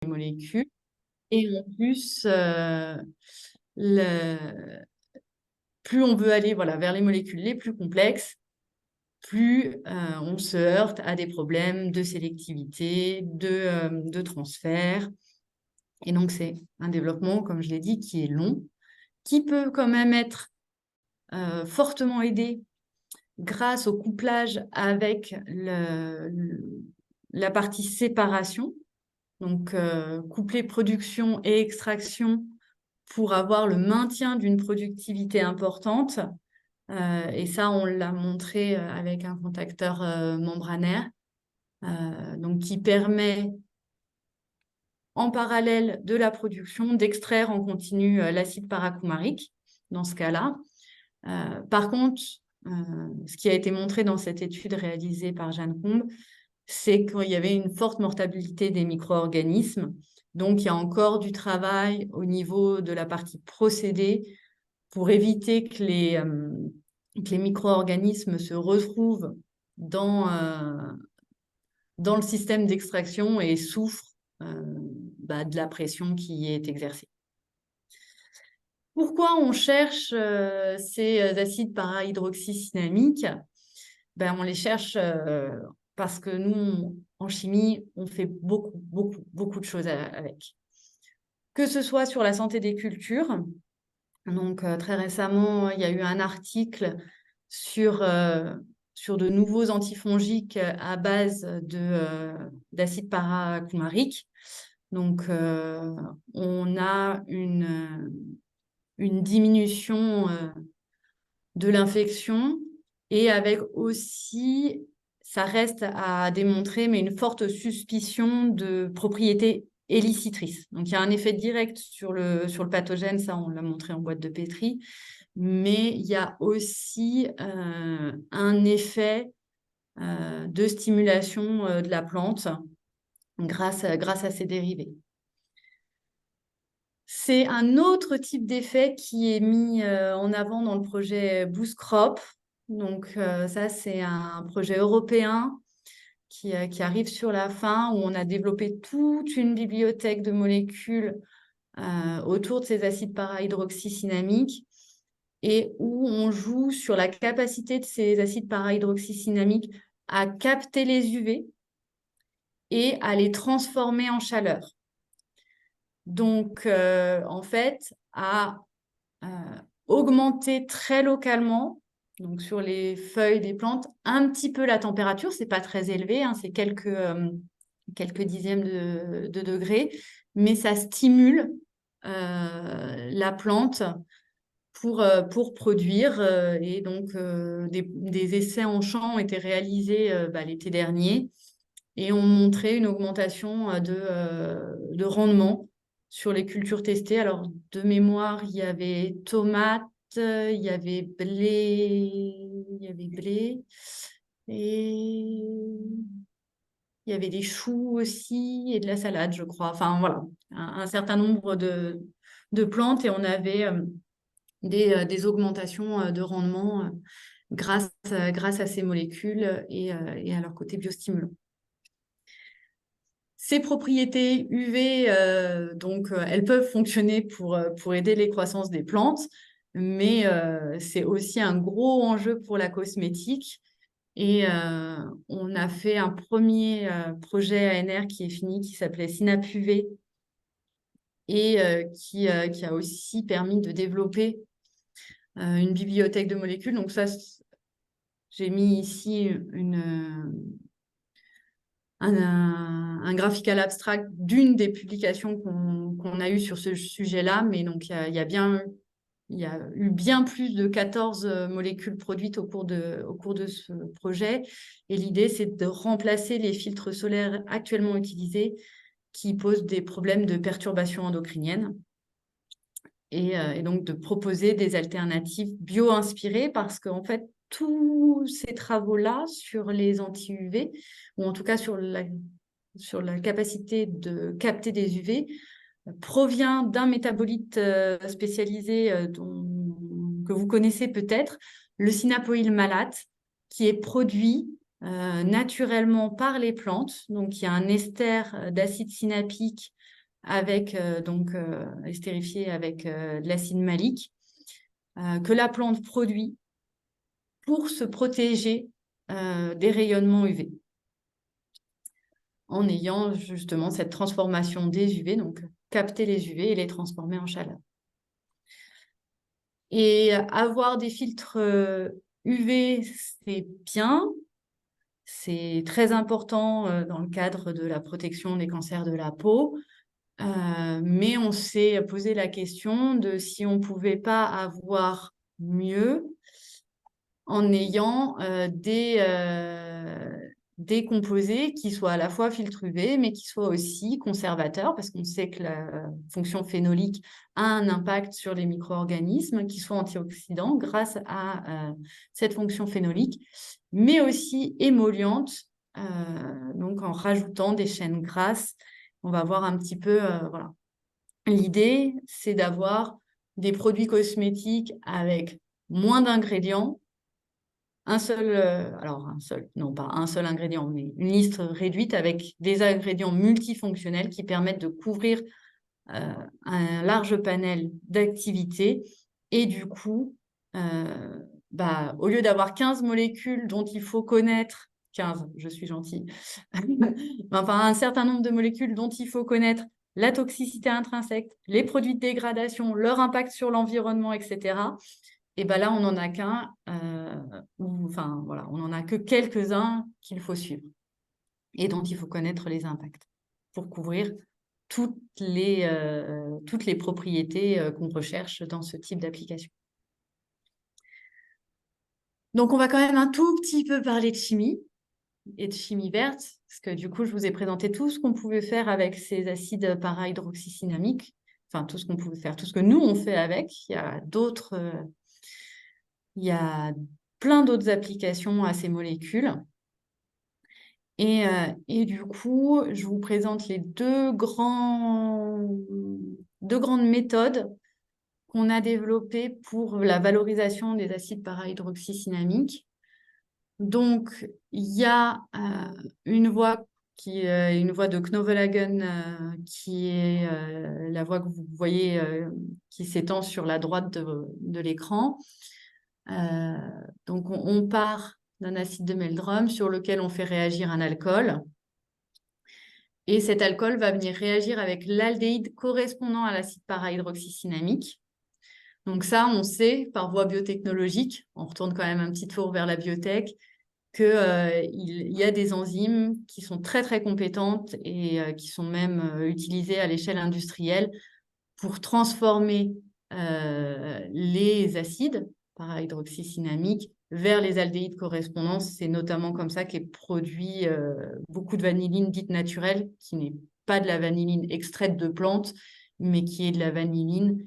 molécules. Et en plus, plus on veut aller vers les molécules les plus complexes, plus on se heurte à des problèmes de sélectivité, de transfert. Et donc, c'est un développement, comme je l'ai dit, qui est long, qui peut quand même être fortement aidé grâce au couplage avec la partie séparation. Donc, coupler production et extraction pour avoir le maintien d'une productivité importante. Et ça, on l'a montré avec un contacteur membranaire, donc qui permet, en parallèle de la production, d'extraire en continu l'acide paracoumarique, dans ce cas-là. Par contre, ce qui a été montré dans cette étude réalisée par Jeanne Combe, c'est qu'il y avait une forte mortalité des micro-organismes. Donc, il y a encore du travail au niveau de la partie procédé pour éviter que les micro-organismes se retrouvent dans le système d'extraction et souffrent de la pression qui est exercée. Pourquoi on cherche ces acides para-hydroxycinnamiques? On les cherche parce que nous, en chimie, on fait beaucoup de choses avec. Que ce soit sur la santé des cultures. Donc, très récemment, il y a eu un article sur de nouveaux antifongiques à base d'acide paracoumarique. Donc, on a une diminution de l'infection et avec aussi, ça reste à démontrer, mais une forte suspicion de propriétés élicitrices. Donc, il y a un effet direct sur le pathogène, ça on l'a montré en boîte de pétri, mais il y a aussi un effet de stimulation de la plante grâce à ces dérivés. C'est un autre type d'effet qui est mis en avant dans le projet Boost Crop. Donc ça, c'est un projet européen qui arrive sur la fin, où on a développé toute une bibliothèque de molécules autour de ces acides para-hydroxycinnamiques et où on joue sur la capacité de ces acides para-hydroxycinnamiques à capter les UV et à les transformer en chaleur. Donc, en fait, à augmenter très localement, donc sur les feuilles des plantes, un petit peu la température. C'est pas très élevé, hein, c'est quelques dixièmes de degrés, mais ça stimule la plante pour produire. Et donc, des essais en champ ont été réalisés l'été dernier et ont montré une augmentation de rendement sur les cultures testées. Alors, de mémoire, il y avait tomates, il y avait blé et il y avait des choux aussi et de la salade, je crois. Enfin, voilà, un certain nombre de plantes et on avait des augmentations de rendement grâce à ces molécules et à leur côté biostimulant. Ces propriétés UV, elles peuvent fonctionner pour aider les croissances des plantes, mais c'est aussi un gros enjeu pour la cosmétique. Et on a fait un premier projet ANR qui est fini, qui s'appelait Synap UV, et qui a aussi permis de développer une bibliothèque de molécules. Donc ça, j'ai mis ici un graphical abstract d'une des publications qu'on a eues sur ce sujet-là, mais donc il y a eu bien plus de 14 molécules produites au cours de ce projet. Et l'idée, c'est de remplacer les filtres solaires actuellement utilisés qui posent des problèmes de perturbation endocrinienne. Et donc de proposer des alternatives bio-inspirées parce qu'en fait, tous ces travaux-là sur les anti-UV, ou en tout cas sur la capacité de capter des UV, provient d'un métabolite spécialisé que vous connaissez peut-être, le sinapoïl malate, qui est produit naturellement par les plantes. Donc, il y a un ester d'acide synapique estérifié avec de l'acide malique, que la plante produit pour se protéger des rayonnements UV, en ayant justement cette transformation des UV, donc capter les UV et les transformer en chaleur. Et avoir des filtres UV, c'est bien, c'est très important dans le cadre de la protection des cancers de la peau, mais on s'est posé la question de si on ne pouvait pas avoir mieux en ayant des composés qui soient à la fois filtre UV, mais qui soient aussi conservateurs, parce qu'on sait que la fonction phénolique a un impact sur les micro-organismes, qui soient antioxydants grâce à cette fonction phénolique, mais aussi émolliente, donc en rajoutant des chaînes grasses. On va voir un petit peu, voilà. L'idée, c'est d'avoir des produits cosmétiques avec moins d'ingrédients, non pas un seul ingrédient, mais une liste réduite avec des ingrédients multifonctionnels qui permettent de couvrir un large panel d'activités. Et du coup, au lieu d'avoir 15 molécules dont il faut connaître, 15, je suis gentille, enfin un certain nombre de molécules dont il faut connaître la toxicité intrinsèque, les produits de dégradation, leur impact sur l'environnement, etc. Et ben là, on n'en a qu'un, on n'en a que quelques-uns qu'il faut suivre et dont il faut connaître les impacts pour couvrir toutes les propriétés qu'on recherche dans ce type d'application. Donc, on va quand même un tout petit peu parler de chimie et de chimie verte, parce que du coup, je vous ai présenté tout ce qu'on pouvait faire avec ces acides para-hydroxycinnamiques, enfin, tout ce qu'on pouvait faire, tout ce que nous, on fait avec. Il y a plein d'autres applications à ces molécules. Et du coup, je vous présente les deux grandes méthodes qu'on a développées pour la valorisation des acides para-hydroxycinnamiques. Donc, il y a une voie de Knovelhagen qui est la voie que vous voyez qui s'étend sur la droite de l'écran. Donc, on part d'un acide de Meldrum sur lequel on fait réagir un alcool. Et cet alcool va venir réagir avec l'aldéhyde correspondant à l'acide para-hydroxycinnamique. Donc ça, on sait par voie biotechnologique, on retourne quand même un petit tour vers la biotech, qu'il y a des enzymes qui sont très très compétentes et qui sont même utilisées à l'échelle industrielle pour transformer les acides para-hydroxycinnamiques vers les aldéhydes correspondants. C'est notamment comme ça qu'est produit beaucoup de vanilline dite naturelle, qui n'est pas de la vanilline extraite de plantes, mais qui est de la vanilline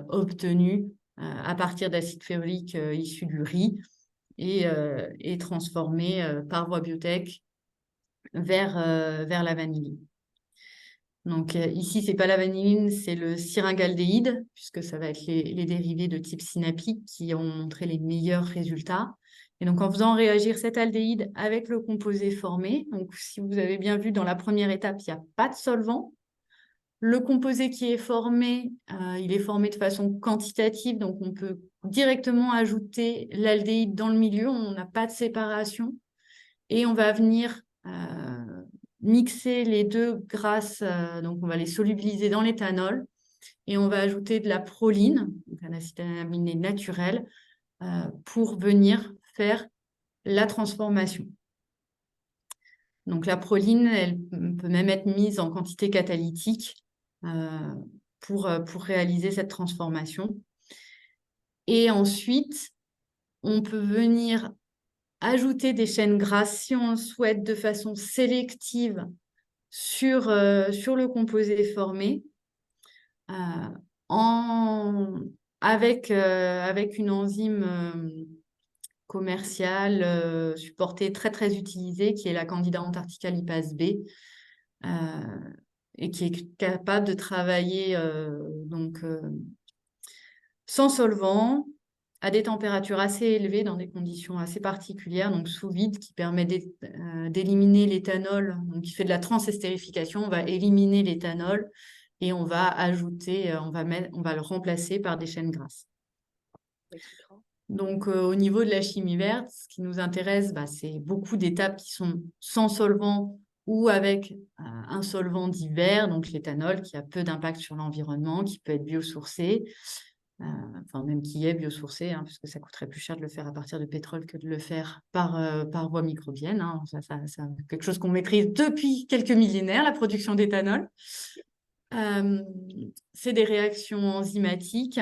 obtenue à partir d'acide féolique issu du riz et transformée par voie biotech vers la vanilline. Donc ici, ce n'est pas la vanilline, c'est le syringaldéhyde, puisque ça va être les dérivés de type synapique qui ont montré les meilleurs résultats. Et donc en faisant réagir cet aldéhyde avec le composé formé, donc si vous avez bien vu dans la première étape, il n'y a pas de solvant. Le composé qui est formé, il est formé de façon quantitative, donc on peut directement ajouter l'aldéhyde dans le milieu, on n'a pas de séparation. Et on va venir mixer les deux grâce, donc on va les solubiliser dans l'éthanol et on va ajouter de la proline, donc un acide aminé naturel, pour venir faire la transformation. Donc la proline, elle peut même être mise en quantité catalytique pour réaliser cette transformation. Et ensuite, on peut venir ajouter des chaînes grasses si on le souhaite de façon sélective sur le composé formé avec une enzyme commerciale supportée très très utilisée qui est la Candida antarctica lipase B et qui est capable de travailler sans solvant à des températures assez élevées dans des conditions assez particulières, donc sous vide, qui permet d'éliminer l'éthanol, donc qui fait de la transestérification. On va éliminer l'éthanol et on va ajouter, on va le remplacer par des chaînes grasses. Donc, au niveau de la chimie verte, ce qui nous intéresse, c'est beaucoup d'étapes qui sont sans solvant ou avec un solvant divers, donc l'éthanol, qui a peu d'impact sur l'environnement, qui peut être biosourcé, enfin même qui est biosourcé, hein, puisque ça coûterait plus cher de le faire à partir de pétrole que de le faire par voie microbienne. Hein. C'est quelque chose qu'on maîtrise depuis quelques millénaires, la production d'éthanol. C'est des réactions enzymatiques,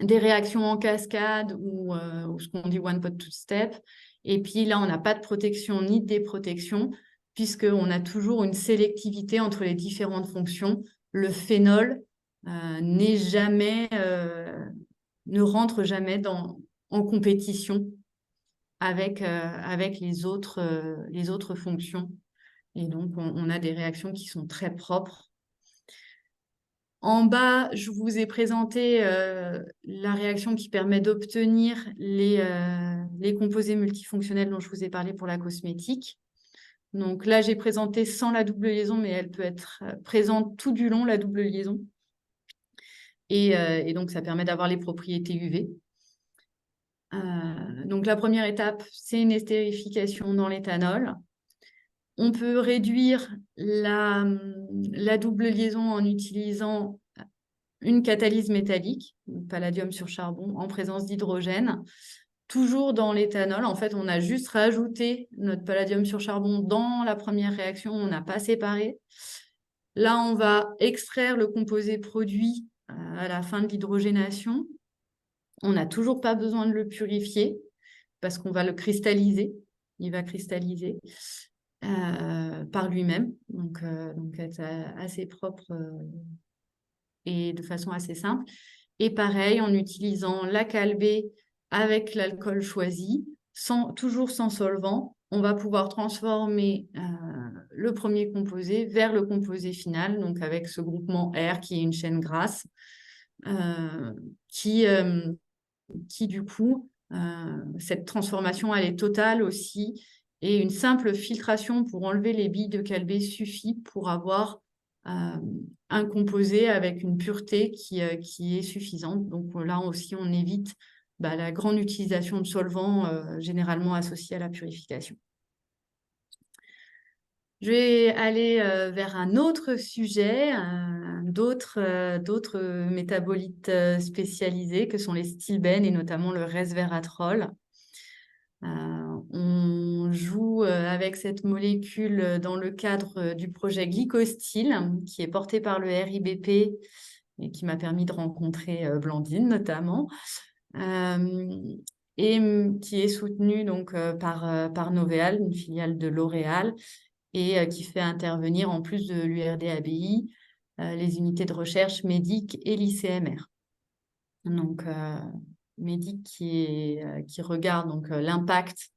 des réactions en cascade ou ce qu'on dit one pot two step. Et puis là, on n'a pas de protection ni de déprotection, puisqu'on a toujours une sélectivité entre les différentes fonctions. Le phénol ne rentre jamais en compétition avec les autres fonctions. Et donc, on a des réactions qui sont très propres. En bas, je vous ai présenté la réaction qui permet d'obtenir les composés multifonctionnels dont je vous ai parlé pour la cosmétique. Donc là, j'ai présenté sans la double liaison, mais elle peut être présente tout du long, la double liaison. Et donc, ça permet d'avoir les propriétés UV. Donc, la première étape, c'est une estérification dans l'éthanol. On peut réduire la double liaison en utilisant une catalyse métallique, palladium sur charbon, en présence d'hydrogène. Toujours dans l'éthanol, en fait, on a juste rajouté notre palladium sur charbon dans la première réaction, on n'a pas séparé. Là, on va extraire le composé produit à la fin de l'hydrogénation. On n'a toujours pas besoin de le purifier parce qu'on va le cristalliser. Il va cristalliser par lui-même, donc être assez propre et de façon assez simple. Et pareil, en utilisant la calbée avec l'alcool choisi, toujours sans solvant, on va pouvoir transformer le premier composé vers le composé final, donc avec ce groupement R qui est une chaîne grasse, qui du coup, cette transformation, elle est totale aussi, et une simple filtration pour enlever les billes de calbée suffit pour avoir un composé avec une pureté qui est suffisante. Donc là aussi, on évite la grande utilisation de solvants généralement associés à la purification. Je vais aller vers un autre sujet, d'autres métabolites spécialisés que sont les stilbènes et notamment le resveratrol. On joue avec cette molécule dans le cadre du projet Glycostil, qui est porté par le RIBP et qui m'a permis de rencontrer Blandine notamment, et qui est soutenu donc, par Novéal, une filiale de L'Oréal, et qui fait intervenir, en plus de l'URD-ABI, les unités de recherche MEDIC et l'ICMR. Donc, MEDIC qui regarde donc l'impact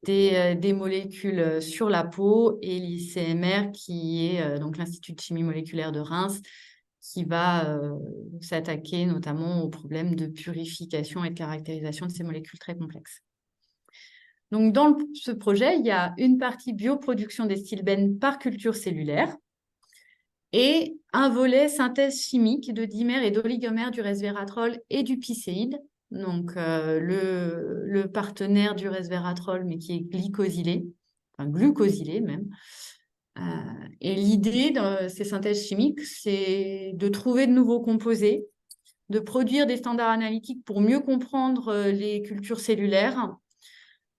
des molécules sur la peau, et l'ICMR qui est donc l'Institut de chimie moléculaire de Reims, qui va s'attaquer notamment aux problèmes de purification et de caractérisation de ces molécules très complexes. Donc, dans ce projet, il y a une partie bioproduction des stilbènes par culture cellulaire et un volet synthèse chimique de dimères et d'oligomères du resveratrol et du picéide. Donc, le partenaire du resveratrol, mais qui est glycosylé, enfin glucosylé même. Et l'idée de ces synthèses chimiques, c'est de trouver de nouveaux composés, de produire des standards analytiques pour mieux comprendre les cultures cellulaires,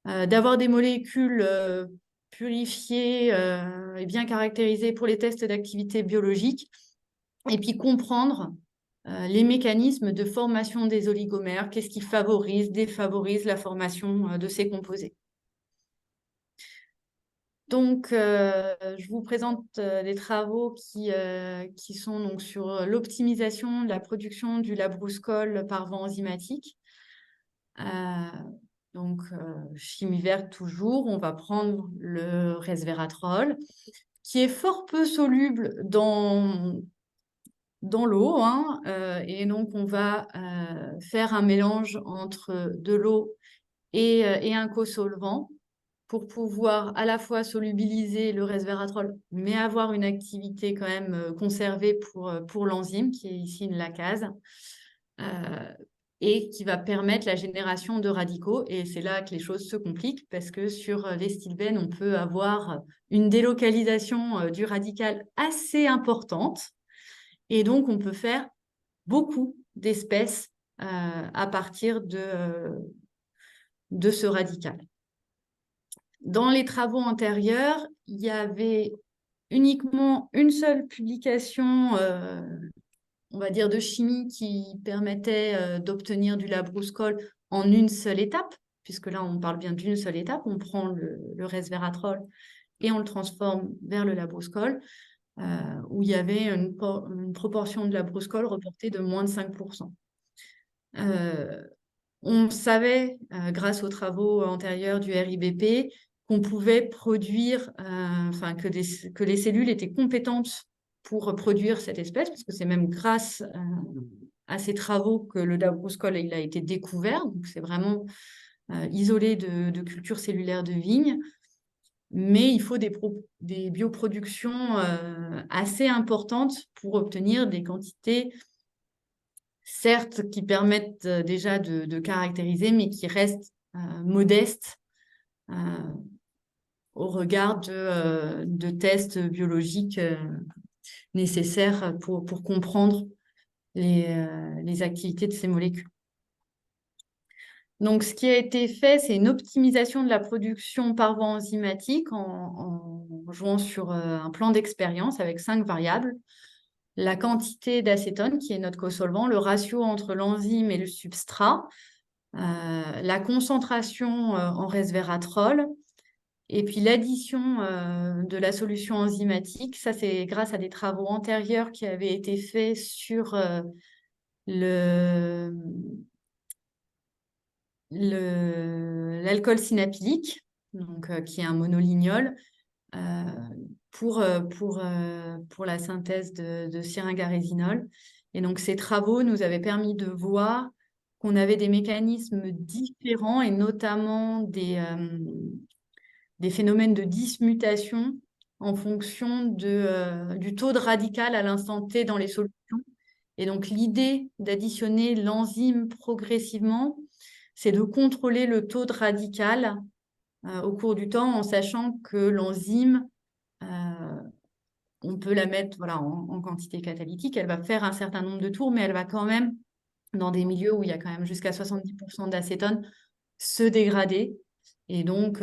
d'avoir des molécules purifiées et bien caractérisées pour les tests d'activité biologique, et puis comprendre les mécanismes de formation des oligomères, qu'est-ce qui favorise, défavorise la formation de ces composés. Donc, je vous présente des travaux qui sont donc sur l'optimisation de la production du labruscol par voie enzymatique. Donc, chimie verte toujours, on va prendre le resveratrol, qui est fort peu soluble dans dans l'eau, hein, et donc on va faire un mélange entre de l'eau et un co-solvant pour pouvoir à la fois solubiliser le resveratrol, mais avoir une activité quand même conservée pour l'enzyme, qui est ici une lacase, et qui va permettre la génération de radicaux. Et c'est là que les choses se compliquent, parce que sur les stilbènes, on peut avoir une délocalisation du radical assez importante. Et donc, on peut faire beaucoup d'espèces à partir de ce radical. Dans les travaux antérieurs, il y avait uniquement une seule publication, on va dire, de chimie qui permettait d'obtenir du labruscol en une seule étape, puisque là, on parle bien d'une seule étape. On prend le resveratrol et on le transforme vers le labruscol, où il y avait une proportion de labruscol reportée de moins de 5%. On savait, grâce aux travaux antérieurs du RIBP, qu'on pouvait produire, que les cellules étaient compétentes pour produire cette espèce, parce que c'est même grâce à ces travaux que le labruscol il a été découvert. Donc, c'est vraiment isolé de cultures cellulaires de vigne. Mais il faut des bioproductions assez importantes pour obtenir des quantités, certes, qui permettent déjà de caractériser, mais qui restent modestes au regard de tests biologiques nécessaires pour comprendre les activités de ces molécules. Donc, ce qui a été fait, c'est une optimisation de la production par voie enzymatique en jouant sur un plan d'expérience avec 5 variables. La quantité d'acétone, qui est notre co-solvant, le ratio entre l'enzyme et le substrat, la concentration en resveratrol, et puis l'addition de la solution enzymatique. Ça, c'est grâce à des travaux antérieurs qui avaient été faits sur l'alcool synapylique, donc, qui est un monolignol, pour la synthèse de syringarazinol. Et donc, ces travaux nous avaient permis de voir qu'on avait des mécanismes différents, et notamment des phénomènes de dismutation en fonction du taux de radical à l'instant T dans les solutions. Et donc, l'idée d'additionner l'enzyme progressivement, c'est de contrôler le taux de radical au cours du temps, en sachant que l'enzyme, on peut la mettre en quantité catalytique, elle va faire un certain nombre de tours, mais elle va quand même, dans des milieux où il y a quand même jusqu'à 70% d'acétone, se dégrader. Et donc,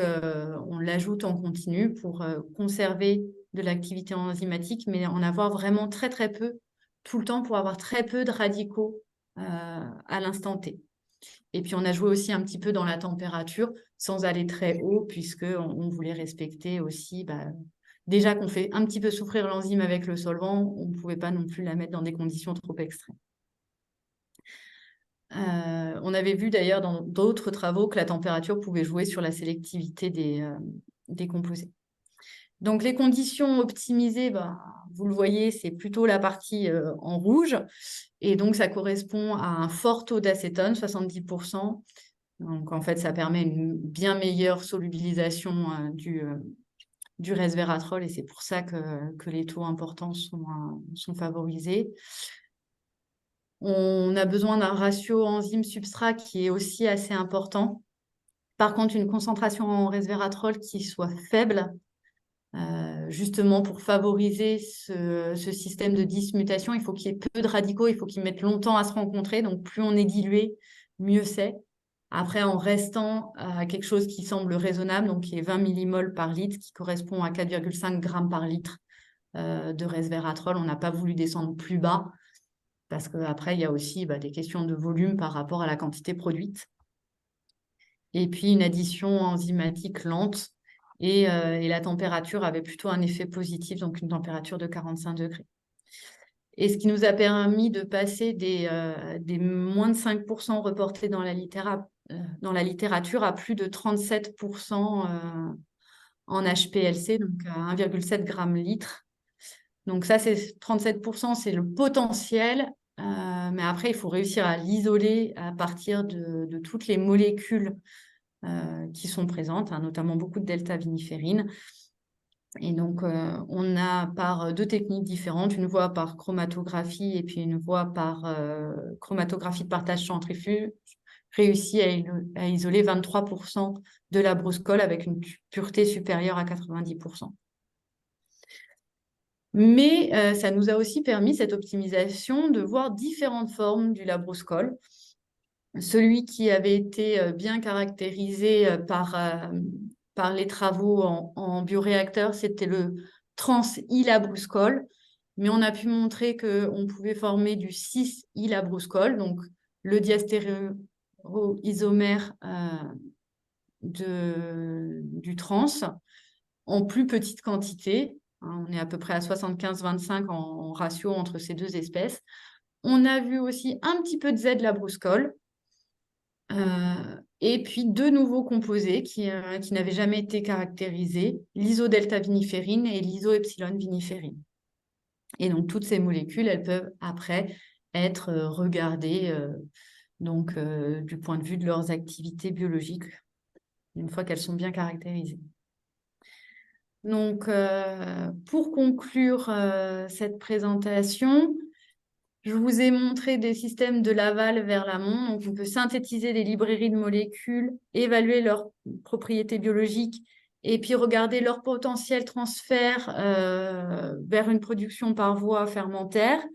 on l'ajoute en continu pour conserver de l'activité enzymatique, mais en avoir vraiment très, très peu tout le temps, pour avoir très peu de radicaux à l'instant T. Et puis, on a joué aussi un petit peu dans la température, sans aller très haut, puisqu'on voulait respecter aussi, déjà qu'on fait un petit peu souffrir l'enzyme avec le solvant, on ne pouvait pas non plus la mettre dans des conditions trop extrêmes. On avait vu d'ailleurs dans d'autres travaux que la température pouvait jouer sur la sélectivité des composés. Donc, les conditions optimisées, vous le voyez, c'est plutôt la partie en rouge. Et donc, ça correspond à un fort taux d'acétone, 70%. Donc, en fait, ça permet une bien meilleure solubilisation du resveratrol, et c'est pour ça que les taux importants sont favorisés. On a besoin d'un ratio enzyme-substrat qui est aussi assez important. Par contre, une concentration en resveratrol qui soit faible, justement pour favoriser ce système de dismutation, il faut qu'il y ait peu de radicaux, il faut qu'ils mettent longtemps à se rencontrer. Donc, plus on est dilué, mieux c'est. Après, en restant à quelque chose qui semble raisonnable, donc qui est 20 millimoles par litre, qui correspond à 4,5 grammes par litre de resveratrol, on n'a pas voulu descendre plus bas, parce qu'après, il y a aussi des questions de volume par rapport à la quantité produite. Et puis, une addition enzymatique lente, et la température avait plutôt un effet positif, donc une température de 45 degrés. Et ce qui nous a permis de passer des moins de 5% reportés dans la littérature à plus de 37% en HPLC, donc à 1,7 g/litre. Donc ça, c'est 37%, c'est le potentiel. Mais après, il faut réussir à l'isoler à partir de toutes les molécules qui sont présentes, hein, notamment beaucoup de delta-viniférine. Et donc, on a par deux techniques différentes, une voie par chromatographie et puis une voie par chromatographie de partage centrifuge, réussi à isoler 23% de la brouscole avec une pureté supérieure à 90%. Mais ça nous a aussi permis, cette optimisation, de voir différentes formes du labruscol. Celui qui avait été bien caractérisé par les travaux en bioréacteur, c'était le trans-ilabruscol. Mais on a pu montrer qu'on pouvait former du 6-ilabruscol, donc le diastéréoisomère du trans, en plus petite quantité. On est à peu près à 75-25 en ratio entre ces deux espèces. On a vu aussi un petit peu de Z-labruscol. Et puis deux nouveaux composés qui n'avaient jamais été caractérisés, l'isodelta-viniférine et l'isoepsilon-viniférine. Et donc toutes ces molécules, elles peuvent après être regardées du point de vue de leurs activités biologiques, une fois qu'elles sont bien caractérisées. Donc, pour conclure cette présentation, je vous ai montré des systèmes de l'aval vers l'amont. Donc, on peut synthétiser des librairies de molécules, évaluer leurs propriétés biologiques et puis regarder leur potentiel transfert vers une production par voie fermentaire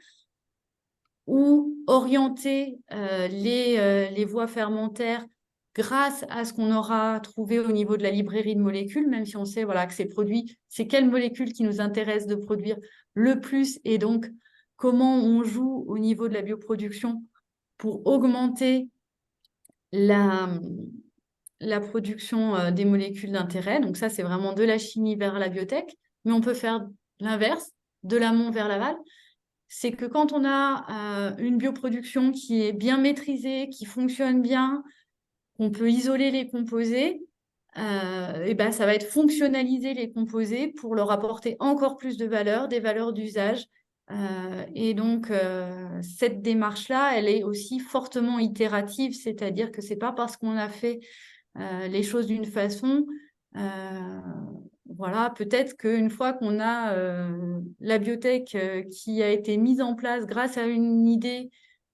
ou orienter les voies fermentaires grâce à ce qu'on aura trouvé au niveau de la librairie de molécules, même si on sait voilà, que ces produits, c'est quelles molécules qui nous intéressent de produire le plus et donc comment on joue au niveau de la bioproduction pour augmenter la production des molécules d'intérêt. Donc ça, c'est vraiment de la chimie vers la biotech, mais on peut faire l'inverse, de l'amont vers l'aval. C'est que quand on a une bioproduction qui est bien maîtrisée, qui fonctionne bien, qu'on peut isoler les composés, et ben, ça va être fonctionnaliser les composés pour leur apporter encore plus de valeur, des valeurs d'usage. Et donc, cette démarche-là, elle est aussi fortement itérative, c'est-à-dire que ce n'est pas parce qu'on a fait les choses d'une façon, voilà, peut-être qu'une fois qu'on a la biotech qui a été mise en place grâce à une idée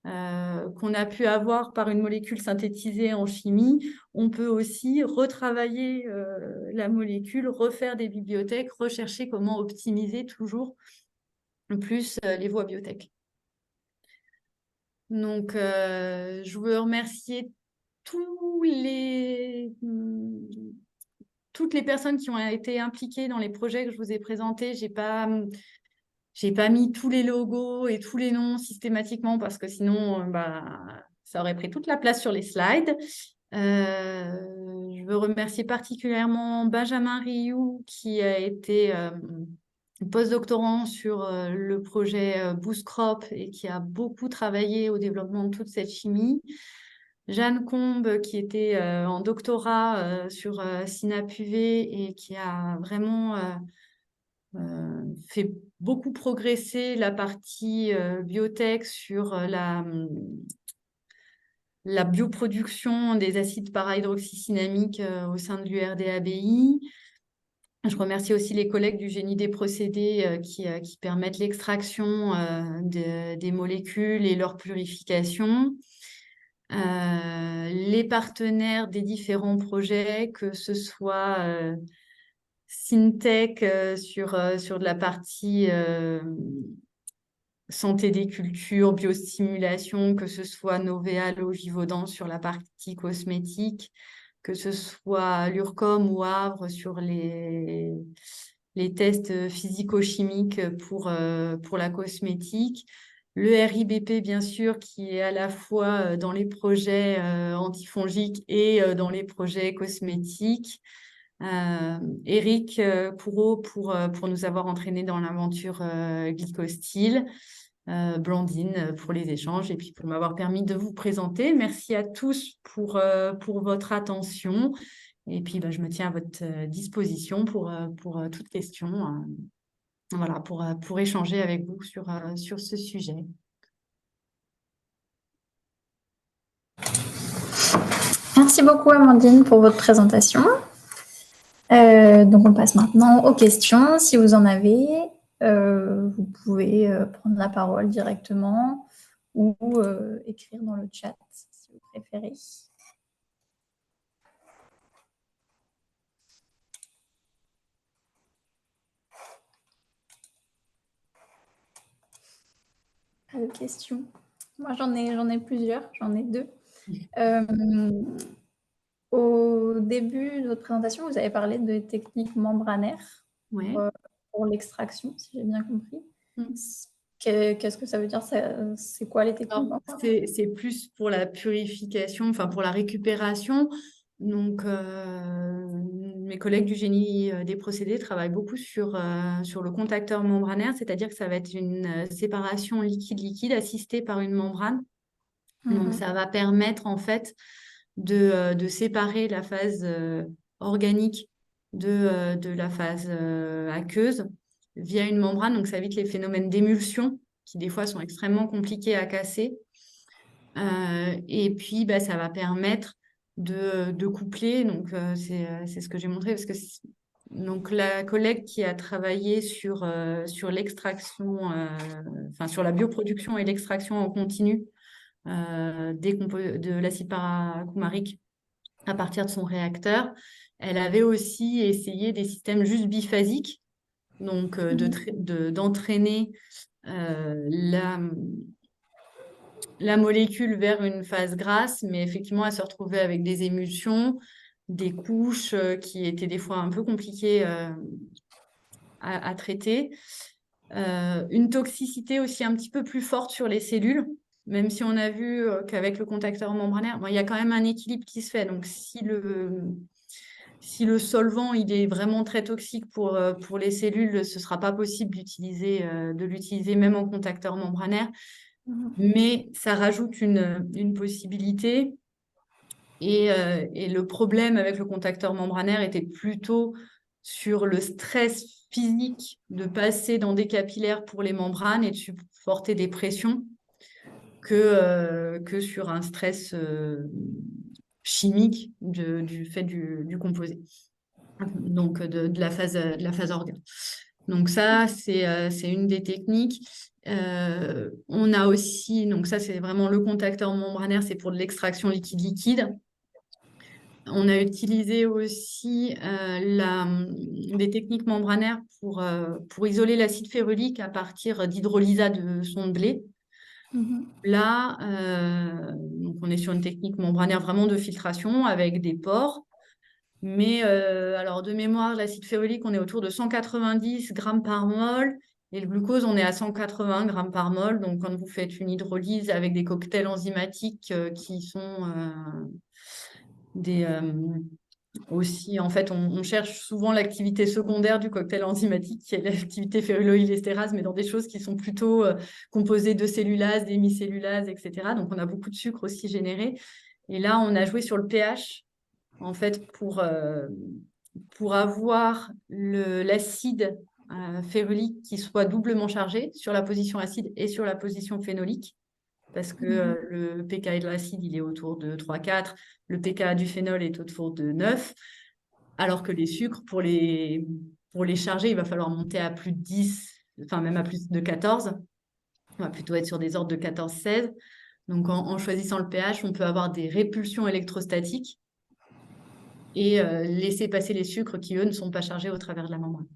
qu'on a pu avoir par une molécule synthétisée en chimie, on peut aussi retravailler la molécule, refaire des bibliothèques, rechercher comment optimiser toujours plus les voies biotech. Donc, je veux remercier toutes les personnes qui ont été impliquées dans les projets que je vous ai présentés. J'ai pas mis tous les logos et tous les noms systématiquement parce que sinon, ça aurait pris toute la place sur les slides. Je veux remercier particulièrement Benjamin Rioux qui a été postdoctorant sur le projet Boost Crop et qui a beaucoup travaillé au développement de toute cette chimie. Jeanne Combe qui était en doctorat sur SINAP-UV et qui a vraiment fait beaucoup progresser la partie biotech sur la bioproduction des acides para-hydroxycynamiques au sein de l'URDABI. Je remercie aussi les collègues du génie des procédés qui permettent l'extraction des molécules et leur purification. Les partenaires des différents projets, que ce soit Syntech sur de la partie santé des cultures, biostimulation, que ce soit Novea Logivaudan sur la partie cosmétique, que ce soit l'URCOM ou Havre sur les tests physico-chimiques pour la cosmétique. Le RIBP, bien sûr, qui est à la fois dans les projets antifongiques et dans les projets cosmétiques. Eric Pourreau pour nous avoir entraînés dans l'aventure Glycostyle. Blandine pour les échanges et puis pour m'avoir permis de vous présenter. Merci à tous pour votre attention. Et puis, je me tiens à votre disposition pour toute question. voilà, pour échanger avec vous sur ce sujet. Merci beaucoup, Amandine, pour votre présentation. Donc, on passe maintenant aux questions. Si vous en avez, vous pouvez prendre la parole directement ou écrire dans le chat si vous préférez. Pas de questions. Moi, j'en ai plusieurs. J'en ai deux. Au début de votre présentation, vous avez parlé de techniques membranaires Ouais. pour l'extraction, si j'ai bien compris. Mm. Qu'est-ce que ça veut dire? C'est quoi les techniques Alors, membranaires? c'est plus pour la purification, enfin pour la récupération. Donc, mes collègues du génie des procédés travaillent beaucoup sur le contacteur membranaire, c'est-à-dire que ça va être une séparation liquide-liquide assistée par une membrane. Donc, ça va permettre en fait de séparer la phase organique de la phase aqueuse via une membrane. Donc, ça évite les phénomènes d'émulsion qui, des fois, sont extrêmement compliqués à casser. Et puis, bah, ça va permettre de coupler. Donc, c'est ce que j'ai montré parce que donc, la collègue qui a travaillé sur l'extraction, enfin, sur la bioproduction et l'extraction en continu de l'acide paracoumarique à partir de son réacteur. Elle avait aussi essayé des systèmes juste biphasiques, donc d'entraîner la molécule vers une phase grasse, mais effectivement, elle se retrouvait avec des émulsions, des couches qui étaient des fois un peu compliquées à traiter. Une toxicité aussi un petit peu plus forte sur les cellules, même si on a vu qu'avec le contacteur membranaire, bon, il y a quand même un équilibre qui se fait. Donc, si le solvant il est vraiment très toxique pour les cellules, ce ne sera pas possible de l'utiliser même en contacteur membranaire. Mais ça rajoute une possibilité. Et le problème avec le contacteur membranaire était plutôt sur le stress physique de passer dans des capillaires pour les membranes et de supporter des pressions que sur un stress chimique du fait du composé, donc de la phase organe. Donc ça, c'est une des techniques. On a aussi, donc ça c'est vraiment le contacteur membranaire, c'est pour de l'extraction liquide-liquide. On a utilisé aussi des techniques membranaires pour isoler l'acide férulique à partir d'hydrolysa de son de blé. Là, donc on est sur une technique membranaire vraiment de filtration avec des pores. Mais alors de mémoire, l'acide férulique, on est autour de 190 grammes par mol. Et le glucose, on est à 180 grammes par mol. Donc quand vous faites une hydrolyse avec des cocktails enzymatiques qui sont des... aussi, en fait, on cherche souvent l'activité secondaire du cocktail enzymatique, qui est l'activité féruloylestérase, mais dans des choses qui sont plutôt composées de cellulases, d'hémicellulases, etc. Donc, on a beaucoup de sucre aussi généré. Et là, on a joué sur le pH, en fait, pour avoir l'acide férulique qui soit doublement chargé sur la position acide et sur la position phénolique. Parce que le pKa de l'acide, il est autour de 3,4, le pKa du phénol est autour de 9, alors que les sucres, pour les charger, il va falloir monter à plus de 10, enfin même à plus de 14. On va plutôt être sur des ordres de 14-16. Donc en choisissant le pH, on peut avoir des répulsions électrostatiques et laisser passer les sucres qui, eux, ne sont pas chargés au travers de la membrane.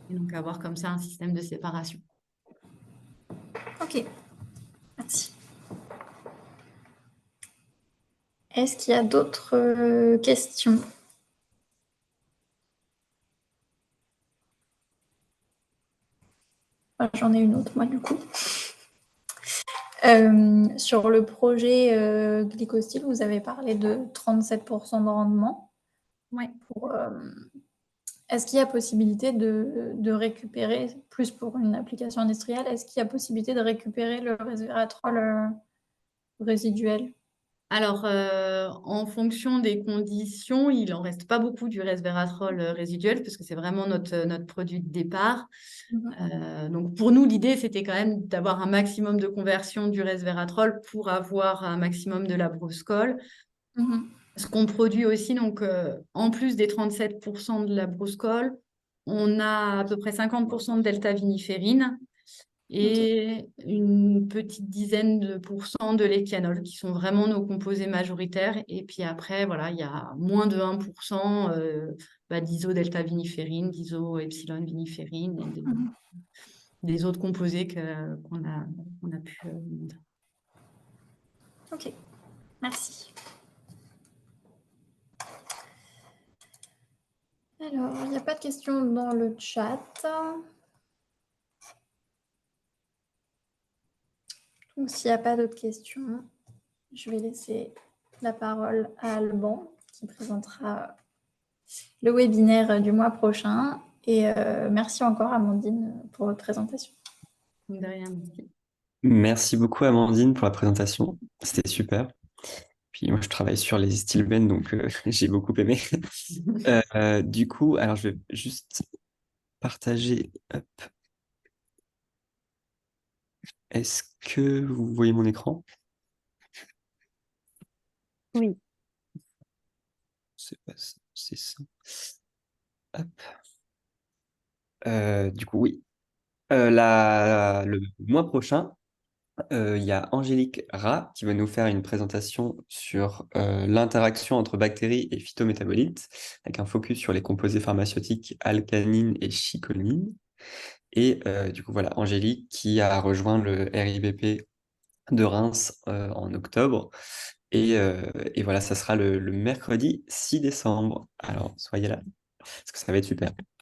Et donc avoir comme ça un système de séparation. Ok, merci. Est-ce qu'il y a d'autres questions? J'en ai une autre, moi, du coup. Sur le projet Glycostyle, vous avez parlé de 37% de rendement. Ouais. Est-ce qu'il y a possibilité de récupérer, plus pour une application industrielle, est-ce qu'il y a possibilité de récupérer le resveratrol résiduel? Alors, en fonction des conditions, il en reste pas beaucoup du resveratrol résiduel parce que c'est vraiment notre produit de départ. Mhm. Donc, pour nous, l'idée, c'était quand même d'avoir un maximum de conversion du resveratrol pour avoir un maximum de la brouscole. Mhm. Ce qu'on produit aussi, donc, en plus des 37% de la brouscole, on a à peu près 50% de delta-viniférine Ok. et une petite dizaine de pourcents de l'éthanol, qui sont vraiment nos composés majoritaires. Et puis après, voilà, il y a moins de 1% d'iso-delta-viniférine, d'iso-epsilon-viniférine et Mhm. des autres composés qu'on a pu montrer. Ok, merci. Alors, il n'y a pas de questions dans le chat. Donc, s'il n'y a pas d'autres questions, je vais laisser la parole à Alban qui présentera le webinaire du mois prochain. Et merci encore, Amandine, pour votre présentation. De rien, merci. Merci beaucoup, Amandine, pour la présentation. C'était super. Puis moi, je travaille sur les stilbènes, donc j'ai beaucoup aimé. Du coup, alors je vais juste partager. Hop. Est-ce que vous voyez mon écran? Oui. C'est pas ça, c'est ça. Hop. Du coup, oui. Le mois prochain, il y a Angélique Rat qui va nous faire une présentation sur l'interaction entre bactéries et phytométabolites, avec un focus sur les composés pharmaceutiques alcanine et chicoline. Et du coup, voilà, Angélique qui a rejoint le RIBP de Reims en octobre. Et voilà, ça sera le mercredi 6 décembre. Alors, soyez là, parce que ça va être super.